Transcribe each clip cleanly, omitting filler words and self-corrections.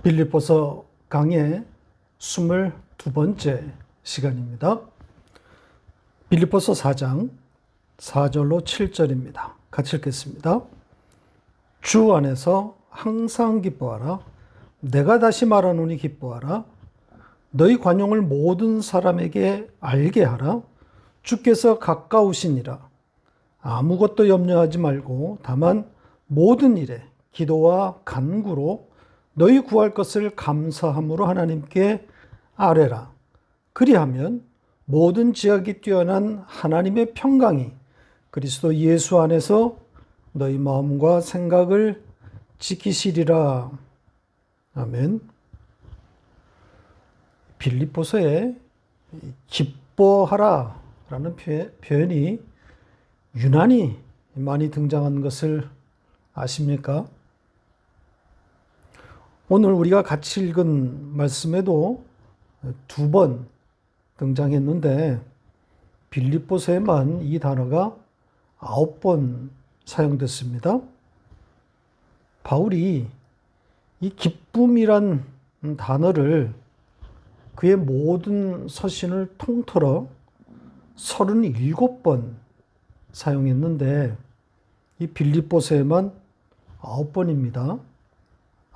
빌립보서 강의 22번째 시간입니다. 빌립보서 4장 4절로 7절입니다. 같이 읽겠습니다. 주 안에서 항상 기뻐하라. 내가 다시 말하노니 기뻐하라. 너희 관용을 모든 사람에게 알게 하라. 주께서 가까우시니라. 아무것도 염려하지 말고 다만 모든 일에 기도와 간구로 너희 구할 것을 감사함으로 하나님께 아뢰라. 그리하면 모든 지각이 뛰어난 하나님의 평강이 그리스도 예수 안에서 너희 마음과 생각을 지키시리라. 아멘. 빌립보서에 기뻐하라 라는 표현이 유난히 많이 등장한 것을 아십니까? 오늘 우리가 같이 읽은 말씀에도 2번 등장했는데 빌립보서에만 이 단어가 9번 사용됐습니다. 바울이 이 기쁨이란 단어를 그의 모든 서신을 통틀어 37번 사용했는데 이 빌립보서에만 9번입니다.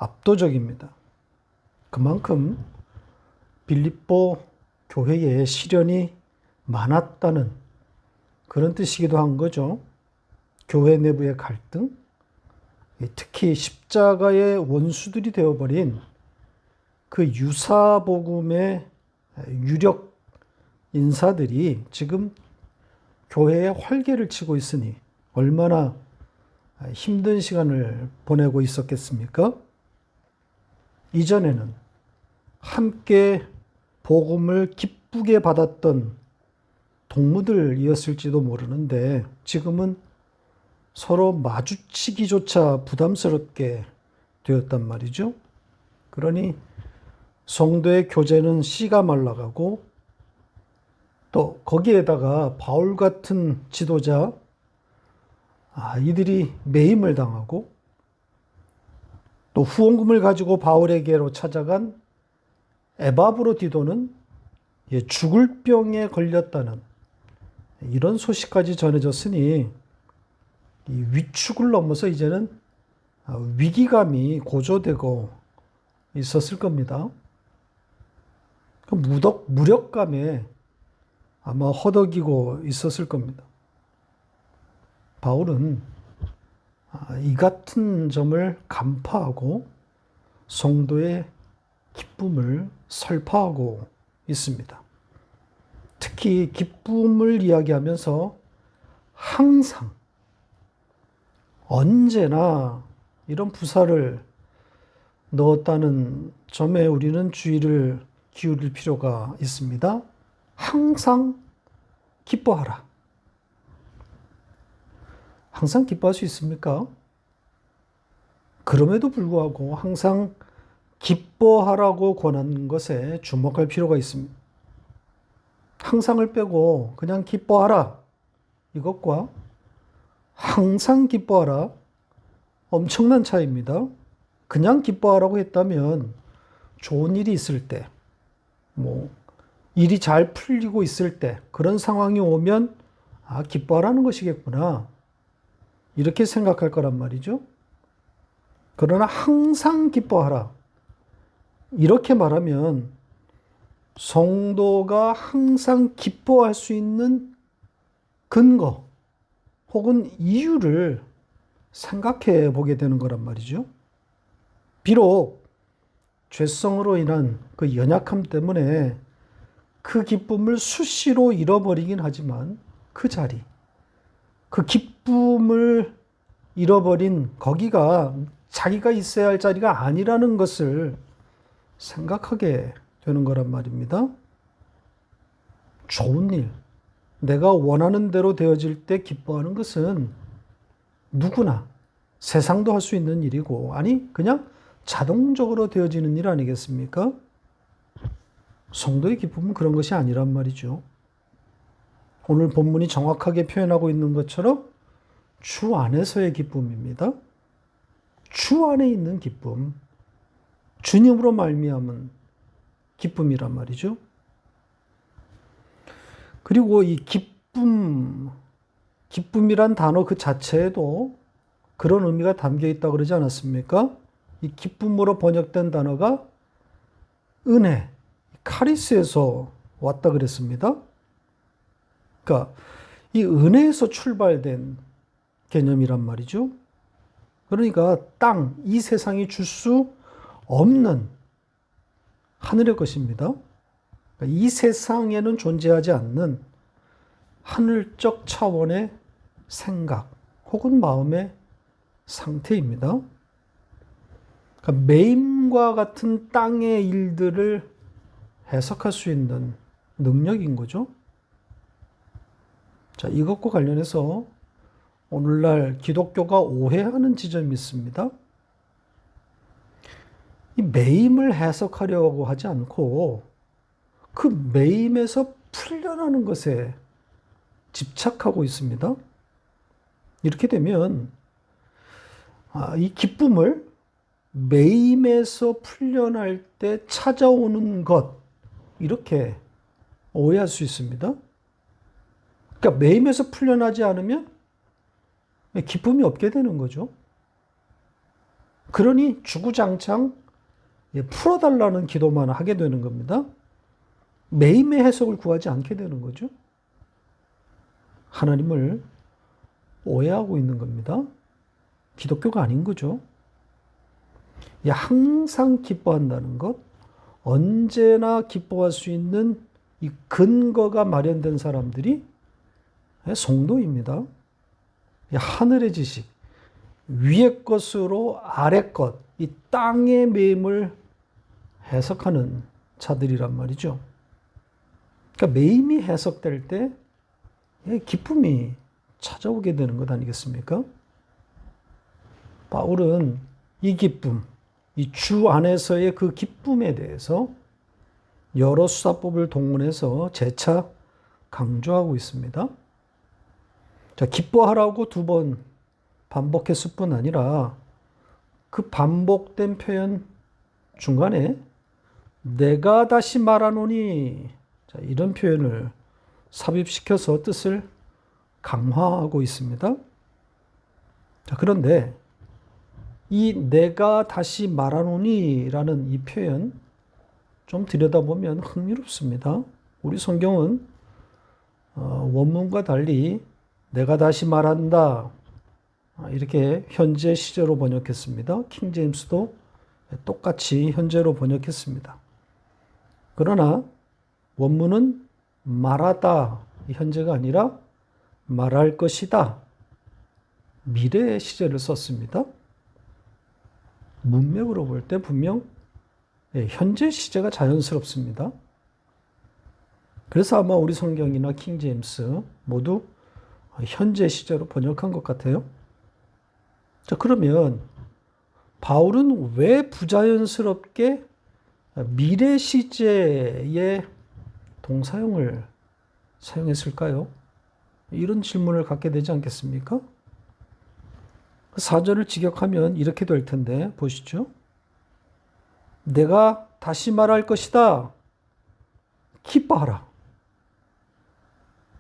압도적입니다. 그만큼 빌립보 교회에 시련이 많았다는 그런 뜻이기도 한 거죠. 교회 내부의 갈등, 특히 십자가의 원수들이 되어버린 그 유사복음의 유력 인사들이 지금 교회에 활개를 치고 있으니 얼마나 힘든 시간을 보내고 있었겠습니까? 이전에는 함께 복음을 기쁘게 받았던 동무들이었을지도 모르는데 지금은 서로 마주치기조차 부담스럽게 되었단 말이죠. 그러니 성도의 교제는 씨가 말라가고 또 거기에다가 바울 같은 지도자 이들이 매임을 당하고 또 후원금을 가지고 바울에게로 찾아간 에바브로디도는 죽을 병에 걸렸다는 이런 소식까지 전해졌으니 이 위축을 넘어서 이제는 위기감이 고조되고 있었을 겁니다. 그 무력감에 아마 허덕이고 있었을 겁니다. 바울은 이 같은 점을 간파하고 성도의 기쁨을 설파하고 있습니다. 특히 기쁨을 이야기하면서 항상, 언제나 이런 부사를 넣었다는 점에 우리는 주의를 기울일 필요가 있습니다. 항상 기뻐하라. 항상 기뻐할 수 있습니까? 그럼에도 불구하고 항상 기뻐하라고 권하는 것에 주목할 필요가 있습니다. 항상을 빼고 그냥 기뻐하라. 이것과 항상 기뻐하라. 엄청난 차이입니다. 그냥 기뻐하라고 했다면 좋은 일이 있을 때, 일이 잘 풀리고 있을 때 그런 상황이 오면 기뻐하라는 것이겠구나. 이렇게 생각할 거란 말이죠. 그러나 항상 기뻐하라. 이렇게 말하면 성도가 항상 기뻐할 수 있는 근거 혹은 이유를 생각해 보게 되는 거란 말이죠. 비록 죄성으로 인한 그 연약함 때문에 그 기쁨을 수시로 잃어버리긴 하지만 그 자리, 그 기쁨을 잃어버린 거기가 자기가 있어야 할 자리가 아니라는 것을 생각하게 되는 거란 말입니다. 좋은 일, 내가 원하는 대로 되어질 때 기뻐하는 것은 누구나 세상도 할 수 있는 일이고, 그냥 자동적으로 되어지는 일 아니겠습니까? 성도의 기쁨은 그런 것이 아니란 말이죠. 오늘 본문이 정확하게 표현하고 있는 것처럼 주 안에서의 기쁨입니다. 주 안에 있는 기쁨. 주님으로 말미암은 기쁨이란 말이죠. 그리고 이 기쁨이란 단어 그 자체에도 그런 의미가 담겨 있다고 그러지 않았습니까? 이 기쁨으로 번역된 단어가 은혜, 카리스에서 왔다 그랬습니다. 그러니까 이 은혜에서 출발된 개념이란 말이죠. 그러니까 이 세상이 줄 수 없는 하늘의 것입니다. 그러니까 이 세상에는 존재하지 않는 하늘적 차원의 생각 혹은 마음의 상태입니다. 그러니까 매임과 같은 땅의 일들을 해석할 수 있는 능력인 거죠. 자, 이것과 관련해서 오늘날 기독교가 오해하는 지점이 있습니다. 이 매임을 해석하려고 하지 않고 그 매임에서 풀려나는 것에 집착하고 있습니다. 이렇게 되면 이 기쁨을 매임에서 풀려날 때 찾아오는 것, 이렇게 오해할 수 있습니다. 그러니까 매임에서 풀려나지 않으면 기쁨이 없게 되는 거죠. 그러니 주구장창 풀어달라는 기도만 하게 되는 겁니다. 매임의 해석을 구하지 않게 되는 거죠. 하나님을 오해하고 있는 겁니다. 기독교가 아닌 거죠. 항상 기뻐한다는 것, 언제나 기뻐할 수 있는 이 근거가 마련된 사람들이 성도입니다. 하늘의 지식, 위의 것으로 아래 것, 이 땅의 매임을 해석하는 자들이란 말이죠. 그러니까 매임이 해석될 때 기쁨이 찾아오게 되는 것 아니겠습니까? 바울은 이 기쁨, 이 주 안에서의 그 기쁨에 대해서 여러 수사법을 동원해서 재차 강조하고 있습니다. 자, 기뻐하라고 2번 반복했을 뿐 아니라 그 반복된 표현 중간에 내가 다시 말하노니, 자, 이런 표현을 삽입시켜서 뜻을 강화하고 있습니다. 자, 그런데 이 내가 다시 말하노니 라는 이 표현 좀 들여다보면 흥미롭습니다. 우리 성경은 원문과 달리 내가 다시 말한다, 이렇게 현재 시제로 번역했습니다. 킹제임스도 똑같이 현재로 번역했습니다. 그러나 원문은 말하다, 현재가 아니라 말할 것이다, 미래의 시제를 썼습니다. 문맥으로 볼 때 분명 현재 시제가 자연스럽습니다. 그래서 아마 우리 성경이나 킹제임스 모두 현재 시제로 번역한 것 같아요. 자, 그러면 바울은 왜 부자연스럽게 미래 시제의 동사형을 사용했을까요? 이런 질문을 갖게 되지 않겠습니까? 4절을 직역하면 이렇게 될 텐데 보시죠. 내가 다시 말할 것이다. 기뻐하라.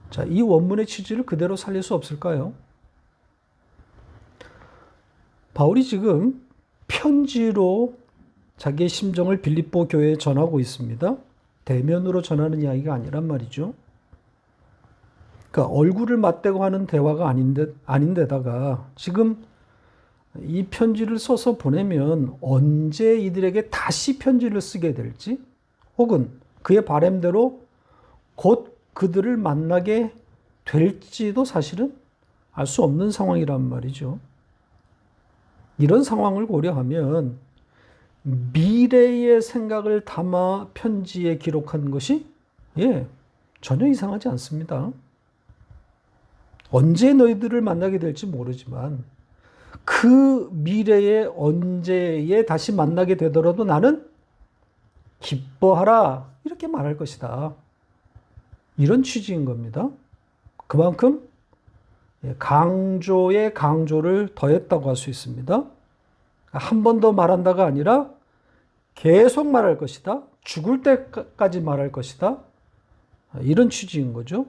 자, 이 원문의 취지를 그대로 살릴 수 없을까요? 바울이 지금 편지로 자기의 심정을 빌립보 교회에 전하고 있습니다. 대면으로 전하는 이야기가 아니란 말이죠. 그러니까 얼굴을 맞대고 하는 대화가 아닌데다가 지금 이 편지를 써서 보내면 언제 이들에게 다시 편지를 쓰게 될지, 혹은 그의 바람대로 곧 그들을 만나게 될지도 사실은 알 수 없는 상황이란 말이죠. 이런 상황을 고려하면 미래의 생각을 담아 편지에 기록한 것이 전혀 이상하지 않습니다. 언제 너희들을 만나게 될지 모르지만 그 미래에 언제에 다시 만나게 되더라도 나는 기뻐하라, 이렇게 말할 것이다. 이런 취지인 겁니다. 그만큼 강조에 강조를 더했다고 할 수 있습니다. 한 번 더 말한다가 아니라 계속 말할 것이다. 죽을 때까지 말할 것이다. 이런 취지인 거죠.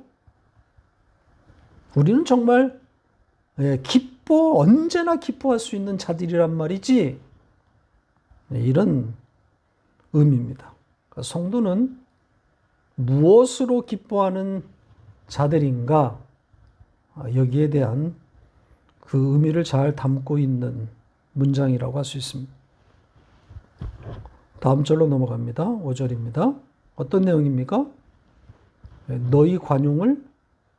우리는 정말 언제나 기뻐할 수 있는 자들이란 말이지. 이런 의미입니다. 그러니까 성도는 무엇으로 기뻐하는 자들인가? 여기에 대한 그 의미를 잘 담고 있는 문장이라고 할 수 있습니다. 다음 절로 넘어갑니다. 5절입니다. 어떤 내용입니까? 너희 관용을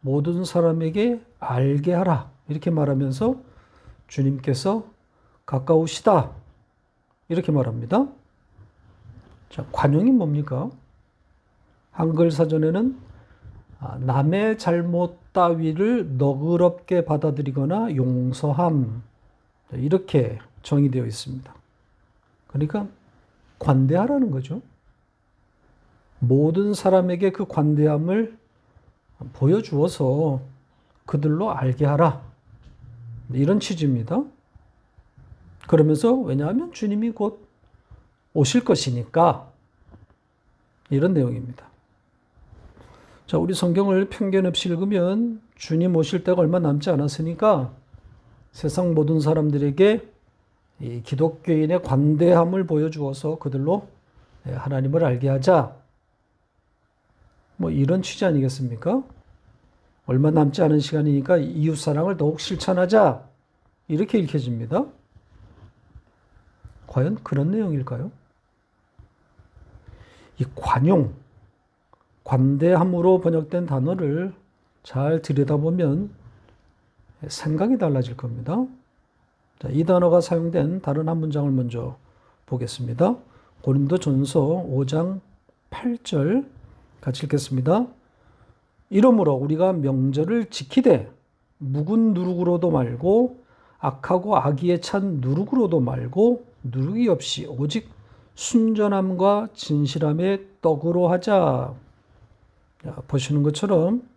모든 사람에게 알게 하라. 이렇게 말하면서 주님께서 가까우시다. 이렇게 말합니다. 자, 관용이 뭡니까? 한글 사전에는 남의 잘못 따위를 너그럽게 받아들이거나 용서함. 이렇게 정의되어 있습니다. 그러니까 관대하라는 거죠. 모든 사람에게 그 관대함을 보여주어서 그들로 알게 하라. 이런 취지입니다. 그러면서 왜냐하면 주님이 곧 오실 것이니까 이런 내용입니다. 자, 우리 성경을 편견 없이 읽으면 주님 오실 때가 얼마 남지 않았으니까 세상 모든 사람들에게 이 기독교인의 관대함을 보여주어서 그들로 하나님을 알게 하자. 이런 취지 아니겠습니까? 얼마 남지 않은 시간이니까 이웃사랑을 더욱 실천하자. 이렇게 읽혀집니다. 과연 그런 내용일까요? 이 관용, 관대함으로 번역된 단어를 잘 들여다보면 생각이 달라질 겁니다. 자, 이 단어가 사용된 다른 한 문장을 먼저 보겠습니다. 고린도전서 5장 8절 같이 읽겠습니다. 이러므로 우리가 명절을 지키되 묵은 누룩으로도 말고 악하고 악의에 찬 누룩으로도 말고 누룩이 없이 오직 순전함과 진실함의 떡으로 하자. 보시는 것처럼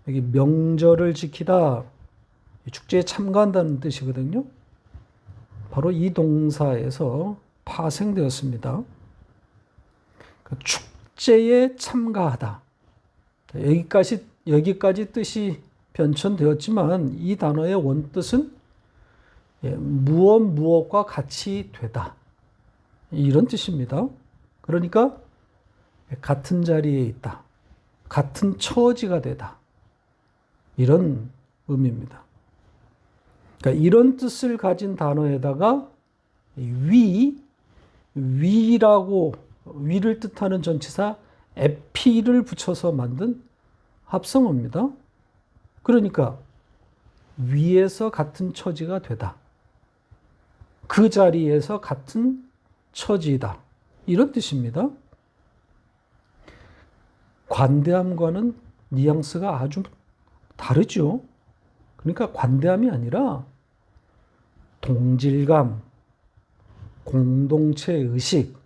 여기 명절을 지키다, 축제에 참가한다는 뜻이거든요. 바로 이 동사에서 파생되었습니다. 축제에 참가하다. 여기까지 뜻이 변천되었지만 이 단어의 원뜻은 무엇과 같이 되다. 이런 뜻입니다. 그러니까 같은 자리에 있다. 같은 처지가 되다. 이런 의미입니다. 그러니까 이런 뜻을 가진 단어에다가 위를 뜻하는 전치사 에피를 붙여서 만든 합성어입니다. 그러니까 위에서 같은 처지가 되다. 그 자리에서 같은 처지이다. 이런 뜻입니다. 관대함과는 뉘앙스가 아주 다르죠. 그러니까 관대함이 아니라 동질감, 공동체 의식,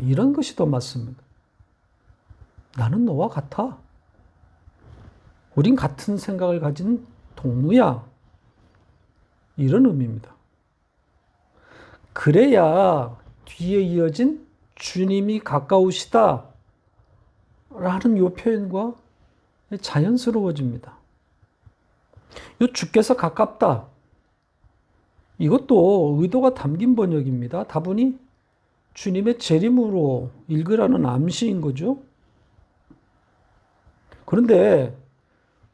이런 것이 더 맞습니다. 나는 너와 같아. 우린 같은 생각을 가진 동무야. 이런 의미입니다. 그래야 뒤에 이어진 주님이 가까우시다 라는 이 표현과 자연스러워집니다. 이 주께서 가깝다. 이것도 의도가 담긴 번역입니다. 다분히 주님의 재림으로 읽으라는 암시인 거죠. 그런데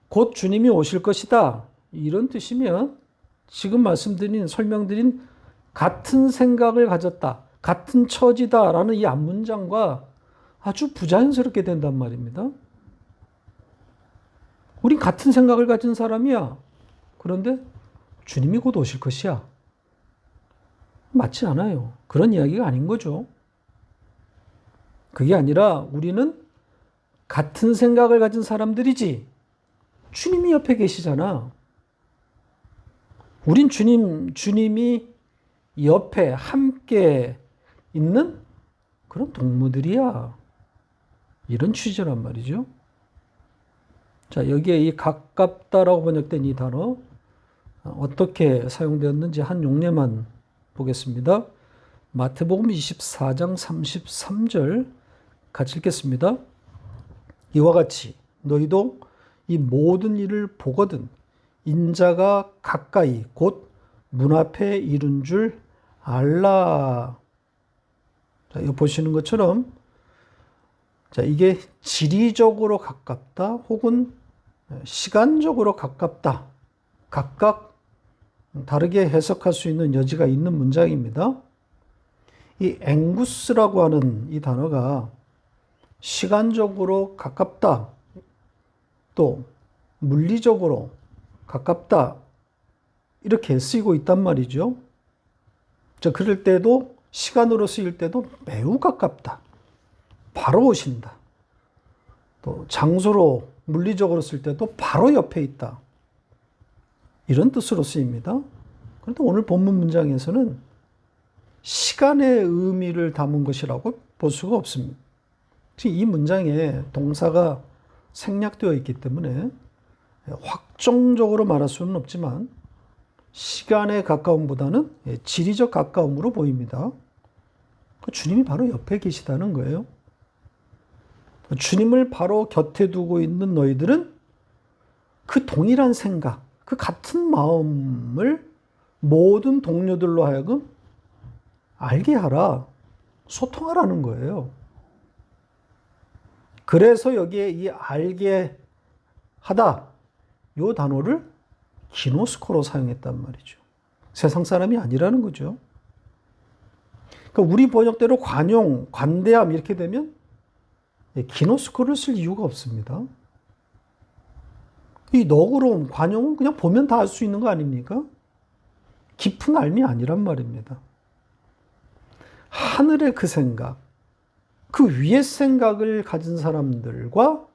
곧 주님이 오실 것이다. 이런 뜻이면 지금 설명드린 같은 생각을 가졌다. 같은 처지다라는 이 앞문장과 아주 부자연스럽게 된단 말입니다. 우린 같은 생각을 가진 사람이야. 그런데 주님이 곧 오실 것이야. 맞지 않아요. 그런 이야기가 아닌 거죠. 그게 아니라 우리는 같은 생각을 가진 사람들이지. 주님이 옆에 계시잖아. 우린 주님이 옆에 함께 있는 그런 동무들이야. 이런 취지란 말이죠. 자, 여기에 이 가깝다라고 번역된 이 단어 어떻게 사용되었는지 한 용례만 보겠습니다. 마태복음 24장 33절 같이 읽겠습니다. 이와 같이 너희도 이 모든 일을 보거든 인자가 가까이 곧 문 앞에 이른 줄 알라. 자, 이거 보시는 것처럼 자, 이게 지리적으로 가깝다 혹은 시간적으로 가깝다. 각각 다르게 해석할 수 있는 여지가 있는 문장입니다. 이 앵구스라고 하는 이 단어가 시간적으로 가깝다, 또 물리적으로 가깝다, 이렇게 쓰이고 있단 말이죠. 자, 그럴 때도 시간으로 쓰일 때도 매우 가깝다. 바로 오신다. 또 장소로 물리적으로 쓸 때도 바로 옆에 있다. 이런 뜻으로 쓰입니다. 그런데 오늘 본문 문장에서는 시간의 의미를 담은 것이라고 볼 수가 없습니다. 이 문장에 동사가 생략되어 있기 때문에 확정적으로 말할 수는 없지만 시간의 가까움보다는 지리적 가까움으로 보입니다. 주님이 바로 옆에 계시다는 거예요. 주님을 바로 곁에 두고 있는 너희들은 그 동일한 생각, 그 같은 마음을 모든 동료들로 하여금 알게 하라, 소통하라는 거예요. 그래서 여기에 이 알게 하다, 이 단어를 기노스코로 사용했단 말이죠. 세상 사람이 아니라는 거죠. 그러니까 우리 번역대로 관용, 관대함 이렇게 되면 기노스코를 쓸 이유가 없습니다. 이 너그러움, 관용은 그냥 보면 다 알 수 있는 거 아닙니까? 깊은 알미 아니란 말입니다. 하늘의 그 생각, 그 위의 생각을 가진 사람들과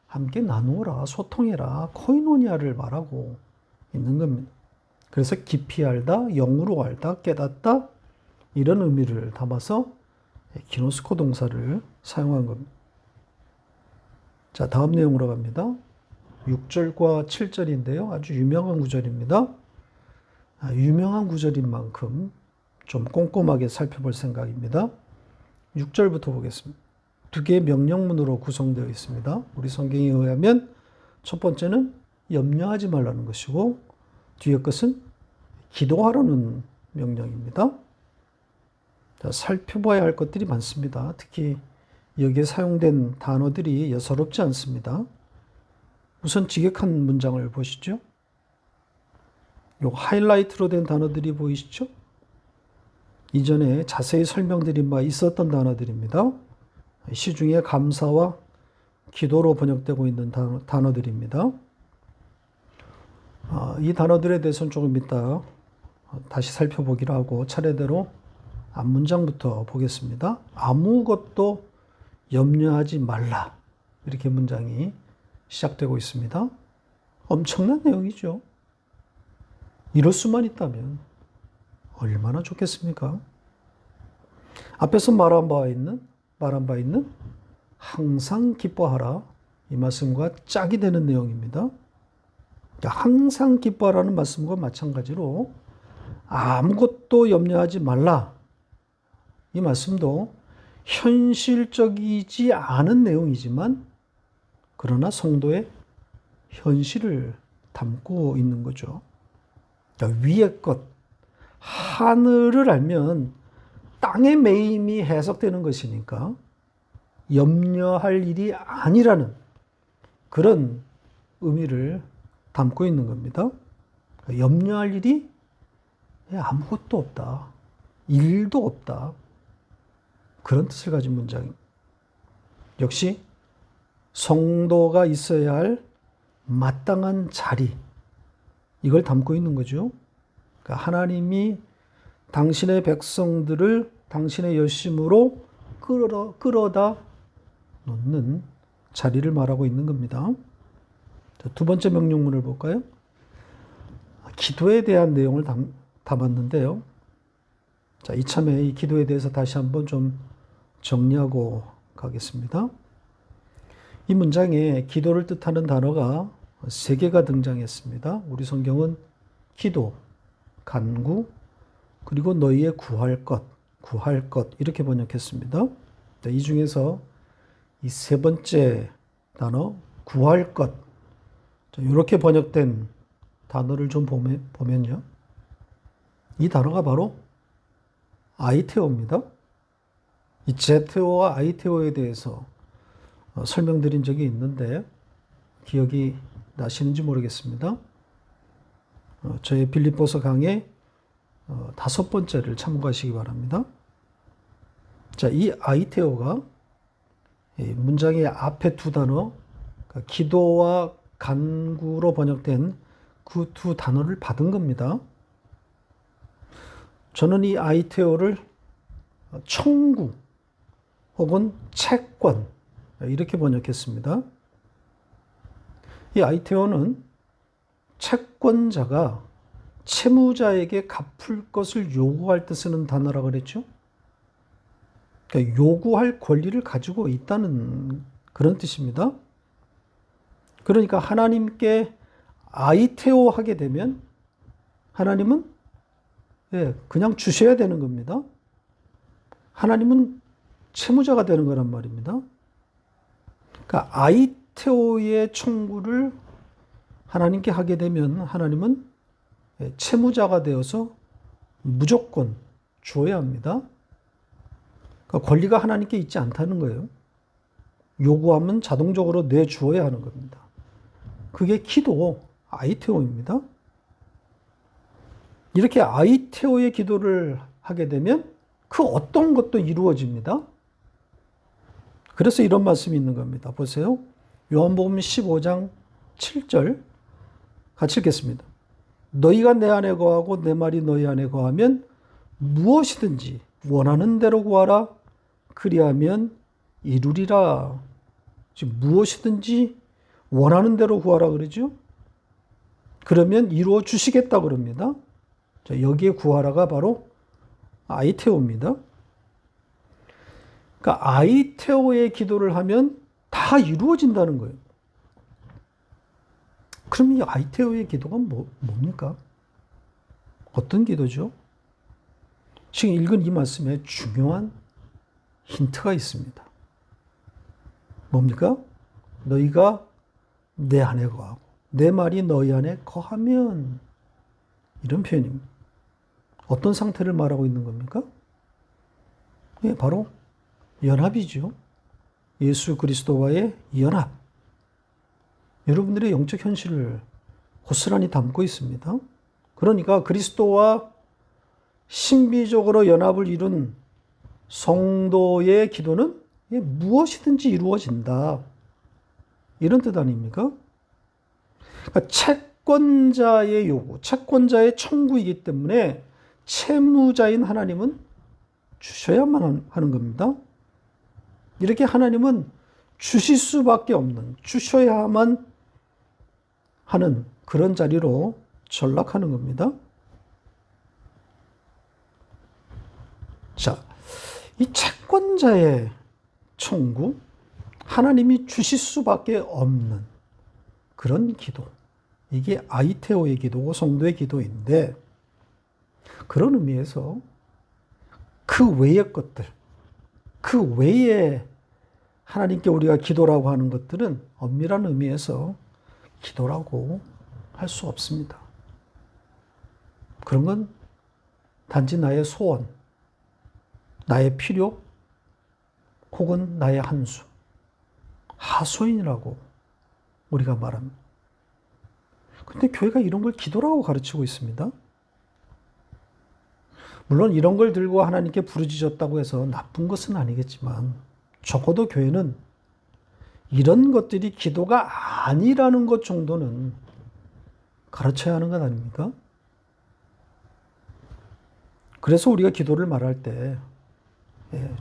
함께 나누어라, 소통해라, 코이노니아를 말하고 있는 겁니다. 그래서 깊이 알다, 영으로 알다, 깨닫다, 이런 의미를 담아서 기노스코 동사를 사용한 겁니다. 자, 다음 내용으로 갑니다. 6절과 7절인데요. 아주 유명한 구절입니다. 유명한 구절인 만큼 좀 꼼꼼하게 살펴볼 생각입니다. 6절부터 보겠습니다. 두 개의 명령문으로 구성되어 있습니다. 우리 성경에 의하면 첫 번째는 염려하지 말라는 것이고 뒤에 것은 기도하라는 명령입니다. 자, 살펴봐야 할 것들이 많습니다. 특히 여기에 사용된 단어들이 예사롭지 않습니다. 우선 직역한 문장을 보시죠. 요 하이라이트로 된 단어들이 보이시죠? 이전에 자세히 설명드린 바 있었던 단어들입니다. 시중에 감사와 기도로 번역되고 있는 단어들입니다. 이 단어들에 대해서는 조금 이따 다시 살펴보기로 하고 차례대로 앞문장부터 보겠습니다. 아무것도 염려하지 말라. 이렇게 문장이 시작되고 있습니다. 엄청난 내용이죠. 이럴 수만 있다면 얼마나 좋겠습니까? 앞에서 말한 바 있는 항상 기뻐하라. 이 말씀과 짝이 되는 내용입니다. 항상 기뻐하라는 말씀과 마찬가지로 아무것도 염려하지 말라. 이 말씀도 현실적이지 않은 내용이지만 그러나 성도의 현실을 담고 있는 거죠. 위의 것, 하늘을 알면 땅의 매임이 해석되는 것이니까 염려할 일이 아니라는 그런 의미를 담고 있는 겁니다. 염려할 일이 아무것도 없다. 일도 없다. 그런 뜻을 가진 문장입니다. 역시 성도가 있어야 할 마땅한 자리, 이걸 담고 있는 거죠. 그러니까 하나님이 당신의 백성들을 당신의 열심으로 끌어다 놓는 자리를 말하고 있는 겁니다. 두 번째 명령문을 볼까요? 기도에 대한 내용을 담았는데요. 자, 이참에 이 기도에 대해서 다시 한번 좀 정리하고 가겠습니다. 이 문장에 기도를 뜻하는 단어가 3개가 등장했습니다. 우리 성경은 기도, 간구, 그리고 너희의 구할 것, 구할 것 이렇게 번역했습니다. 이 중에서 이 세 번째 단어 구할 것 이렇게 번역된 단어를 좀 보면요. 이 단어가 바로 아이테오입니다. 이 제테오와 아이테오에 대해서 설명드린 적이 있는데 기억이 나시는지 모르겠습니다. 저의 빌립보서 강의 5번째를 참고하시기 바랍니다. 자, 이 아이테오가 문장의 앞에 두 단어, 그러니까 기도와 간구로 번역된 그 두 단어를 받은 겁니다. 저는 이 아이테오를 청구 혹은 채권 이렇게 번역했습니다. 이 아이테오는 채권자가 채무자에게 갚을 것을 요구할 때 쓰는 단어라고 그랬죠. 그러니까 요구할 권리를 가지고 있다는 그런 뜻입니다. 그러니까 하나님께 아이테오 하게 되면 하나님은 그냥 주셔야 되는 겁니다. 하나님은 채무자가 되는 거란 말입니다. 그러니까 아이테오의 청구를 하나님께 하게 되면 하나님은 채무자가 되어서 무조건 줘야 합니다. 그러니까 권리가 하나님께 있지 않다는 거예요. 요구하면 자동적으로 내주어야 하는 겁니다. 그게 기도, 아이테오입니다. 이렇게 아이테오의 기도를 하게 되면 그 어떤 것도 이루어집니다. 그래서 이런 말씀이 있는 겁니다. 보세요. 요한복음 15장 7절 같이 읽겠습니다. 너희가 내 안에 거하고 내 말이 너희 안에 거하면 무엇이든지 원하는 대로 구하라. 그리하면 이루리라. 지금 무엇이든지 원하는 대로 구하라 그러죠. 그러면 이루어 주시겠다 그럽니다. 자, 여기에 구하라가 바로 아이테오입니다. 그러니까 아이테오의 기도를 하면 다 이루어진다는 거예요. 그럼 이 아이테오의 기도가 뭡니까? 어떤 기도죠? 지금 읽은 이 말씀에 중요한 힌트가 있습니다. 뭡니까? 너희가 내 안에 거하고 내 말이 너희 안에 거하면 이런 표현입니다. 어떤 상태를 말하고 있는 겁니까? 바로 연합이죠. 예수 그리스도와의 연합. 여러분들의 영적 현실을 고스란히 담고 있습니다. 그러니까 그리스도와 신비적으로 연합을 이룬 성도의 기도는 무엇이든지 이루어진다. 이런 뜻 아닙니까? 그러니까 채권자의 요구, 채권자의 청구이기 때문에 채무자인 하나님은 주셔야만 하는 겁니다. 이렇게 하나님은 주실 수밖에 없는, 주셔야만 하는 그런 자리로 전락하는 겁니다. 자, 이 채권자의 청구, 하나님이 주실 수밖에 없는 그런 기도. 이게 아이테오의 기도고 성도의 기도인데 그런 의미에서 그 외의 것들, 그 외에 하나님께 우리가 기도라고 하는 것들은 엄밀한 의미에서 기도라고 할 수 없습니다. 그런 건 단지 나의 소원, 나의 필요, 혹은 나의 한수, 하소연이라고 우리가 말합니다. 그런데 교회가 이런 걸 기도라고 가르치고 있습니다. 물론 이런 걸 들고 하나님께 부르짖었다고 해서 나쁜 것은 아니겠지만 적어도 교회는 이런 것들이 기도가 아니라는 것 정도는 가르쳐야 하는 것 아닙니까? 그래서 우리가 기도를 말할 때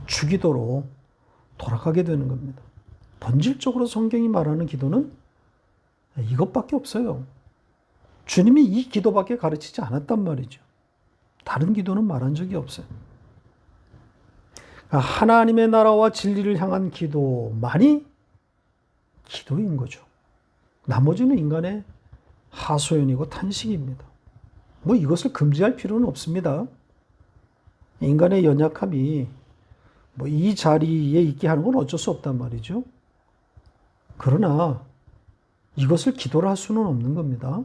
주기도로 돌아가게 되는 겁니다. 본질적으로 성경이 말하는 기도는 이것밖에 없어요. 주님이 이 기도밖에 가르치지 않았단 말이죠. 다른 기도는 말한 적이 없어요. 하나님의 나라와 진리를 향한 기도만이 기도인 거죠. 나머지는 인간의 하소연이고 탄식입니다. 이것을 금지할 필요는 없습니다. 인간의 연약함이 뭐 이 자리에 있게 하는 건 어쩔 수 없단 말이죠. 그러나 이것을 기도를 할 수는 없는 겁니다.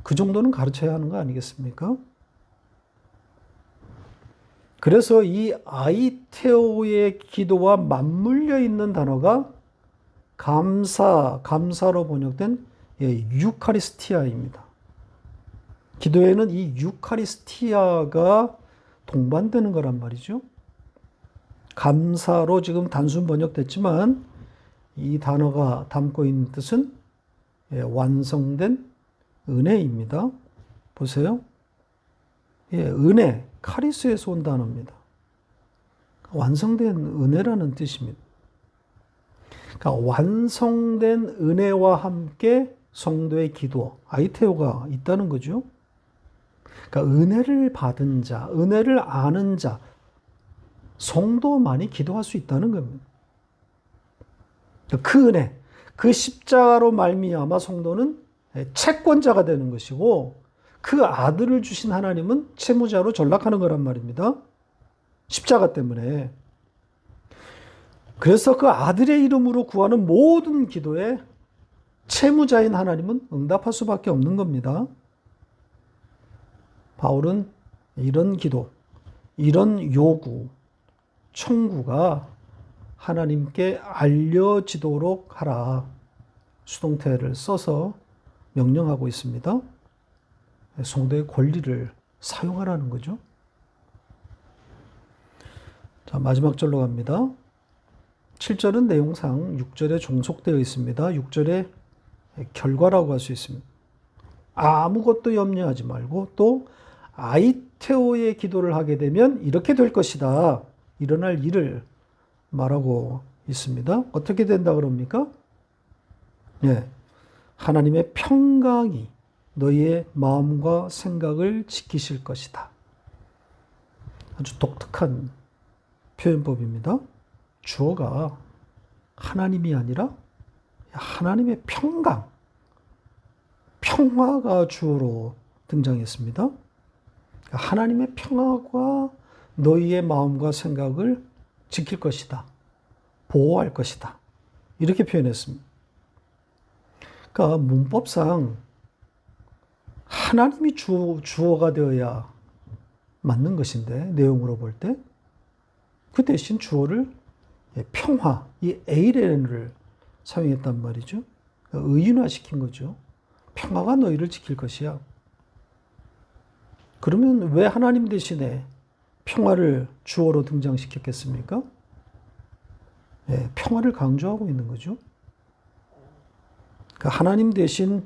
그 정도는 가르쳐야 하는 거 아니겠습니까? 그래서 이 아이테오의 기도와 맞물려 있는 단어가 감사로 번역된 유카리스티아입니다. 기도에는 이 유카리스티아가 동반되는 거란 말이죠. 감사로 지금 단순 번역됐지만 이 단어가 담고 있는 뜻은 완성된 은혜입니다. 보세요. 은혜, 카리스에서 온 단어입니다. 완성된 은혜라는 뜻입니다. 그러니까 완성된 은혜와 함께 성도의 기도, 아이테오가 있다는 거죠. 그러니까 은혜를 받은 자, 은혜를 아는 자, 성도만이 기도할 수 있다는 겁니다. 그 은혜, 그 십자가로 말미암아 성도는 채권자가 되는 것이고 그 아들을 주신 하나님은 채무자로 전락하는 거란 말입니다. 십자가 때문에. 그래서 그 아들의 이름으로 구하는 모든 기도에 채무자인 하나님은 응답할 수밖에 없는 겁니다. 바울은 이런 기도, 이런 요구, 청구가 하나님께 알려지도록 하라. 수동태를 써서 명령하고 있습니다. 성도의 권리를 사용하라는 거죠. 자, 마지막 절로 갑니다. 7절은 내용상 6절에 종속되어 있습니다. 6절의 결과라고 할 수 있습니다. 아무것도 염려하지 말고 또 아이테오의 기도를 하게 되면 이렇게 될 것이다. 일어날 일을 말하고 있습니다. 어떻게 된다 그럽니까? 하나님의 평강이 너희의 마음과 생각을 지키실 것이다. 아주 독특한 표현법입니다. 주어가 하나님이 아니라 하나님의 평강, 평화가 주어로 등장했습니다. 하나님의 평화가 너희의 마음과 생각을 지킬 것이다. 보호할 것이다. 이렇게 표현했습니다. 그러니까 문법상 하나님이 주어가 되어야 맞는 것인데 내용으로 볼 때 그 대신 주어를 평화, 이 에이레를 사용했단 말이죠. 의인화시킨 거죠. 평화가 너희를 지킬 것이야. 그러면 왜 하나님 대신에 평화를 주어로 등장시켰겠습니까? 평화를 강조하고 있는 거죠. 그러니까 하나님 대신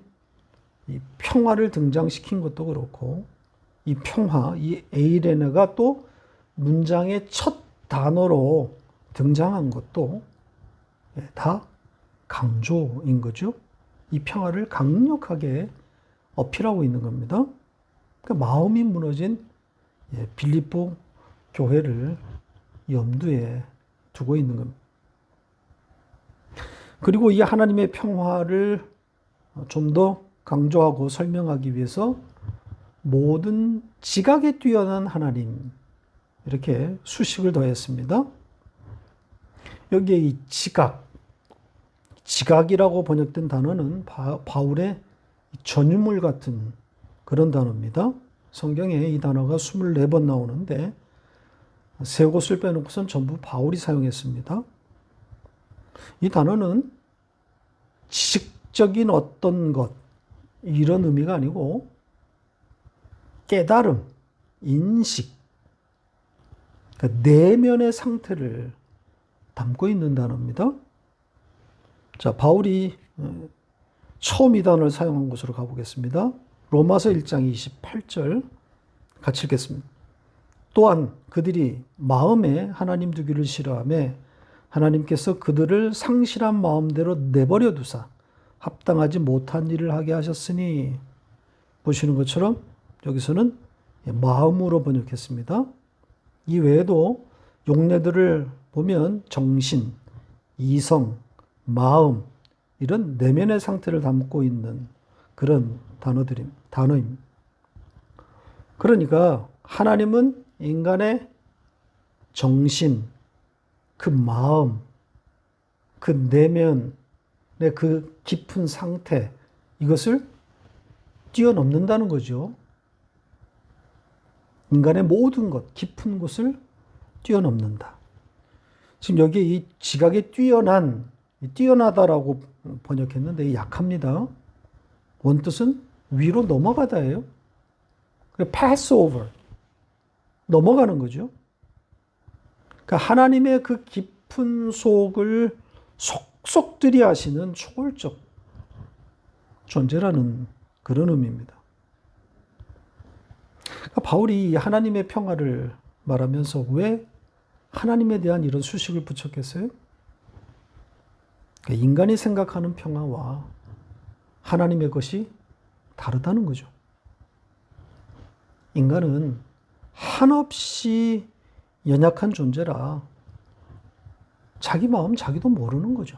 이 평화를 등장시킨 것도 그렇고 이 평화, 이 에이레네가 또 문장의 첫 단어로 등장한 것도 다 강조인 거죠. 이 평화를 강력하게 어필하고 있는 겁니다. 그러니까 마음이 무너진 빌립보 교회를 염두에 두고 있는 겁니다. 그리고 이 하나님의 평화를 좀 더 강조하고 설명하기 위해서 모든 지각에 뛰어난 하나님 이렇게 수식을 더했습니다. 여기에 이 지각이라고 번역된 단어는 바울의 전유물 같은 그런 단어입니다. 성경에 이 단어가 24번 나오는데 세 곳을 빼놓고선 전부 바울이 사용했습니다. 이 단어는 지식적인 어떤 것 이런 의미가 아니고 깨달음, 인식, 그러니까 내면의 상태를 담고 있는 단어입니다. 자, 바울이 처음 이 단어를 사용한 곳으로 가보겠습니다. 로마서 1장 28절 같이 읽겠습니다. 또한 그들이 마음에 하나님 두기를 싫어하며 하나님께서 그들을 상실한 마음대로 내버려 두사 합당하지 못한 일을 하게 하셨으니 보시는 것처럼 여기서는 마음으로 번역했습니다. 이 외에도 용례들을 보면 정신, 이성, 마음 이런 내면의 상태를 담고 있는 그런 단어입니다. 그러니까 하나님은 인간의 정신, 그 마음, 그 내면의 그 깊은 상태, 이것을 뛰어넘는다는 거죠. 인간의 모든 것, 깊은 곳을 뛰어넘는다. 지금 여기에 이 지각에 뛰어나다라고 번역했는데 약합니다. 원뜻은 위로 넘어가다예요. pass over, 넘어가는 거죠. 그러니까 하나님의 그 깊은 속을 속속들이 아시는 초월적 존재라는 그런 의미입니다. 그러니까 바울이 하나님의 평화를 말하면서 왜 하나님에 대한 이런 수식을 붙였겠어요? 그러니까 인간이 생각하는 평화와 하나님의 것이 다르다는 거죠. 인간은 한없이 연약한 존재라 자기 마음 자기도 모르는 거죠.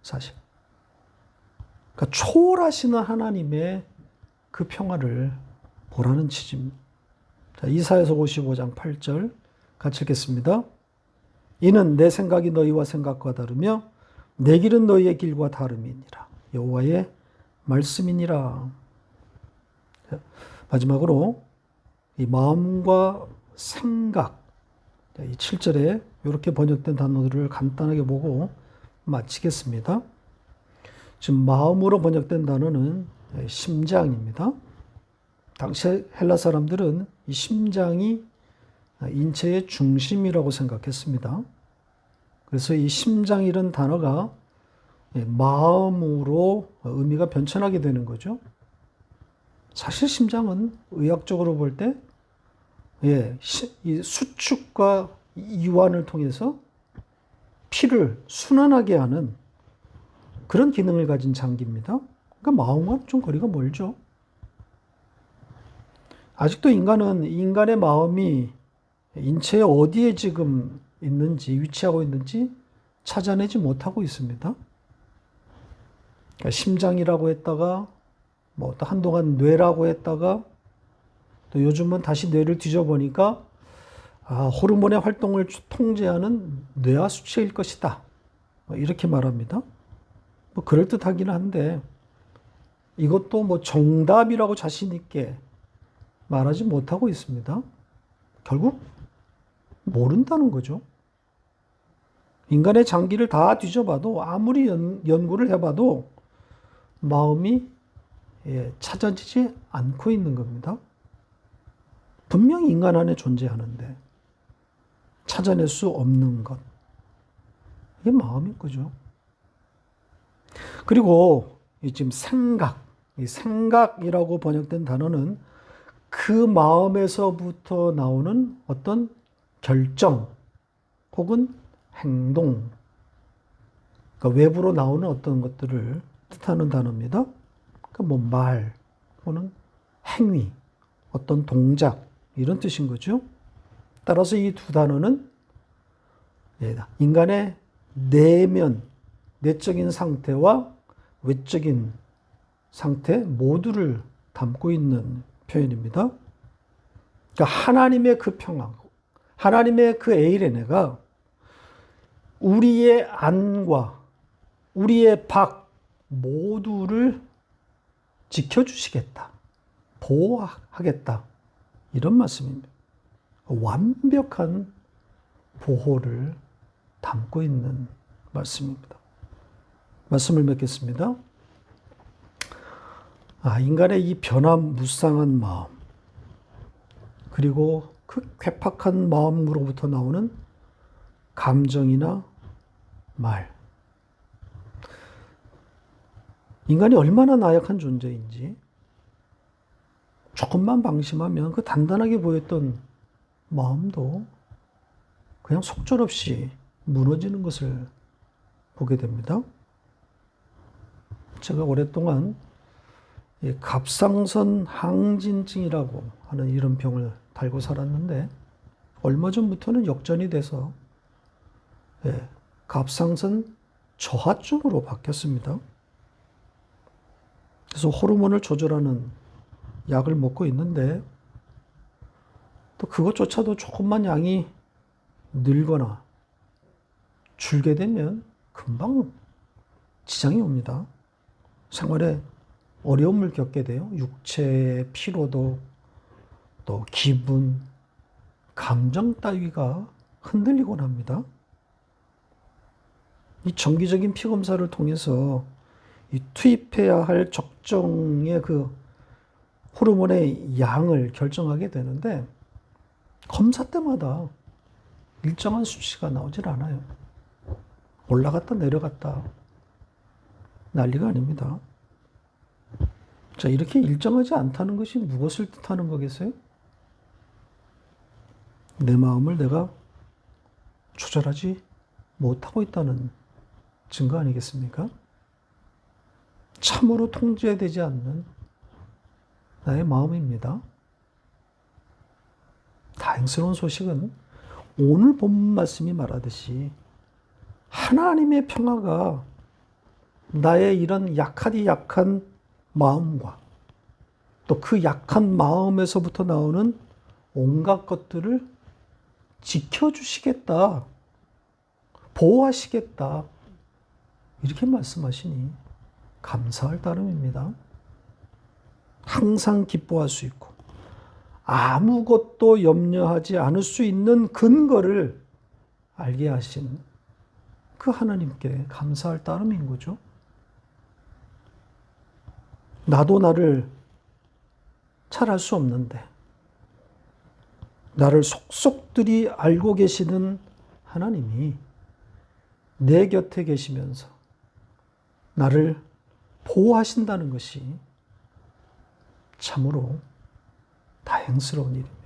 사실. 그러니까 초월하시는 하나님의 그 평화를 보라는 취지입니다. 자, 이사야서 55장 8절 같이 읽겠습니다. 이는 내 생각이 너희와 생각과 다르며 내 길은 너희의 길과 다름이니라. 여호와의 말씀이니라. 자, 마지막으로 이 마음과 생각, 이 7절에 이렇게 번역된 단어들을 간단하게 보고 마치겠습니다. 지금 마음으로 번역된 단어는 심장입니다. 당시 헬라 사람들은 이 심장이 인체의 중심이라고 생각했습니다. 그래서 이 심장이라는 단어가 마음으로 의미가 변천하게 되는 거죠. 사실 심장은 의학적으로 볼 때 이 수축과 이완을 통해서 피를 순환하게 하는 그런 기능을 가진 장기입니다. 그러니까 마음과는 좀 거리가 멀죠. 아직도 인간의 마음이 인체의 어디에 지금 있는지, 위치하고 있는지 찾아내지 못하고 있습니다. 그러니까 심장이라고 했다가 또 한동안 뇌라고 했다가 또 요즘은 다시 뇌를 뒤져보니까 호르몬의 활동을 통제하는 뇌하 수치일 것이다. 이렇게 말합니다. 그럴듯하긴 한데 이것도 정답이라고 자신 있게 말하지 못하고 있습니다. 결국 모른다는 거죠. 인간의 장기를 다 뒤져봐도 아무리 연구를 해봐도 마음이 찾아지지 않고 있는 겁니다. 분명히 인간 안에 존재하는데 찾아낼 수 없는 것. 이게 마음인 거죠. 그리고 지금 이 생각이라고 번역된 단어는 그 마음에서부터 나오는 어떤 결정 혹은 행동, 그러니까 외부로 나오는 어떤 것들을 뜻하는 단어입니다. 그러니까 말 또는 행위, 어떤 동작 이런 뜻인 거죠. 따라서 이 두 단어는 인간의 내적인 상태와 외적인 상태 모두를 담고 있는 표현입니다. 그러니까 하나님의 그 평화, 하나님의 그 에이레네가 우리의 안과 우리의 밖 모두를 지켜주시겠다. 보호하겠다. 이런 말씀입니다. 완벽한 보호를 담고 있는 말씀입니다. 말씀을 맺겠습니다. 인간의 이 변화무쌍한 마음, 그리고 그 괴팍한 마음으로부터 나오는 감정이나 말. 인간이 얼마나 나약한 존재인지 조금만 방심하면 그 단단하게 보였던 마음도 그냥 속절없이 무너지는 것을 보게 됩니다. 제가 오랫동안 갑상선 항진증이라고 하는 이런 병을 달고 살았는데 얼마 전부터는 역전이 돼서 갑상선 저하증으로 바뀌었습니다. 그래서 호르몬을 조절하는 약을 먹고 있는데 또 그것조차도 조금만 양이 늘거나 줄게 되면 금방 지장이 옵니다. 생활에 어려움을 겪게 돼요. 육체의 피로도, 또 기분, 감정 따위가 흔들리곤 합니다. 이 정기적인 피 검사를 통해서 이 투입해야 할 적정의 그 호르몬의 양을 결정하게 되는데, 검사 때마다 일정한 수치가 나오질 않아요. 올라갔다 내려갔다 난리가 아닙니다. 자, 이렇게 일정하지 않다는 것이 무엇을 뜻하는 거겠어요? 내 마음을 내가 조절하지 못하고 있다는 증거 아니겠습니까? 참으로 통제되지 않는 나의 마음입니다. 다행스러운 소식은 오늘 본문 말씀이 말하듯이 하나님의 평화가 나의 이런 약하디 약한 마음과 또 그 약한 마음에서부터 나오는 온갖 것들을 지켜주시겠다, 보호하시겠다, 이렇게 말씀하시니 감사할 따름입니다. 항상 기뻐할 수 있고 아무것도 염려하지 않을 수 있는 근거를 알게 하신 그 하나님께 감사할 따름인 거죠. 나도 나를 잘 알 수 없는데 나를 속속들이 알고 계시는 하나님이 내 곁에 계시면서 나를 보호하신다는 것이 참으로 다행스러운 일입니다.